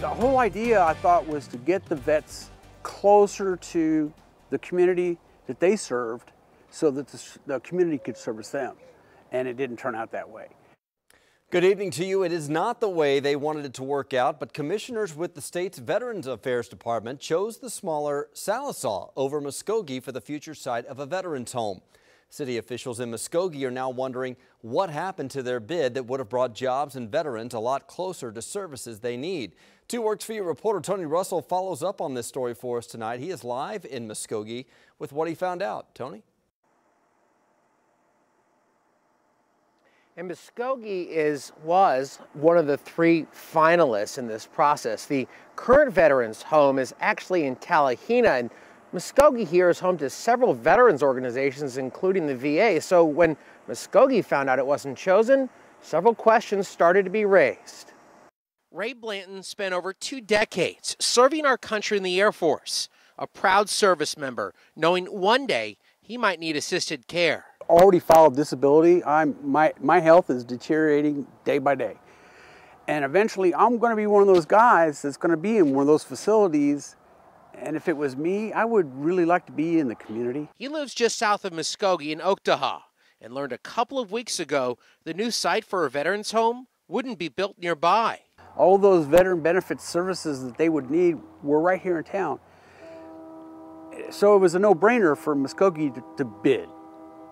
The whole idea, I thought, was to get the vets closer to the community that they served so that the community could service them, and it didn't turn out that way. Good evening to you. It is not the way they wanted it to work out, but commissioners with the state's Veterans Affairs Department chose the smaller Sallisaw over Muskogee for the future site of a veterans home. City officials in Muskogee are now wondering what happened to their bid that would have brought jobs and veterans a lot closer to services they need. 2 Works For You reporter Tony Russell follows up on this story for us tonight. He is live in Muskogee with what he found out. Tony? And Muskogee was one of the 3 finalists in this process. The current veterans home is actually in Talihina, and Muskogee here is home to several veterans organizations, including the VA. So when Muskogee found out it wasn't chosen, several questions started to be raised. Ray Blanton spent over 2 decades serving our country in the Air Force, a proud service member, knowing one day he might need assisted care. Already filed disability. My health is deteriorating day by day. And eventually I'm going to be one of those guys that's going to be in one of those facilities. And if it was me, I would really like to be in the community. He lives just south of Muskogee in Oktaha and learned a couple of weeks ago the new site for a veterans home wouldn't be built nearby. All those veteran benefits services that they would need were right here in town. So it was a no-brainer for Muskogee to bid.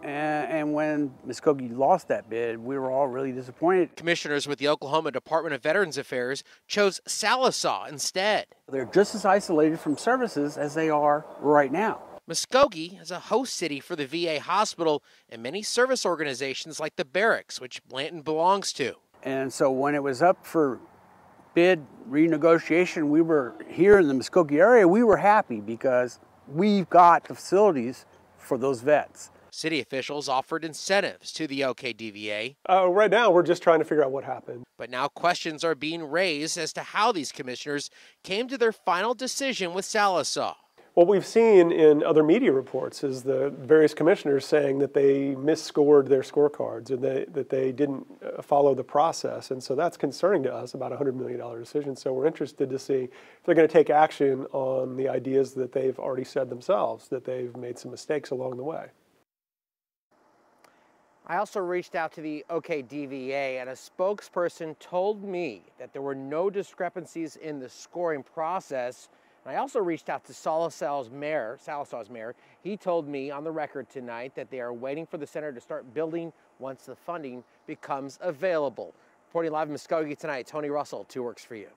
And when Muskogee lost that bid, we were all really disappointed. Commissioners with the Oklahoma Department of Veterans Affairs chose Sallisaw instead. They're just as isolated from services as they are right now. Muskogee is a host city for the VA hospital and many service organizations like the Barracks, which Blanton belongs to. And so when it was up for bid renegotiation, we were here in the Muskogee area, we were happy because we've got the facilities for those vets. City officials offered incentives to the OKDVA. Right now, we're just trying to figure out what happened. But now questions are being raised as to how these commissioners came to their final decision with Sallisaw. What we've seen in other media reports is the various commissioners saying that they misscored their scorecards and that they didn't follow the process. And so that's concerning to us about a $100 million decision. So we're interested to see if they're going to take action on the ideas that they've already said themselves, that they've made some mistakes along the way. I also reached out to the OKDVA, and a spokesperson told me that there were no discrepancies in the scoring process. And I also reached out to Sallisaw's mayor. He told me on the record tonight that they are waiting for the center to start building once the funding becomes available. Reporting live in Muskogee tonight, Tony Russell, 2 Works For You.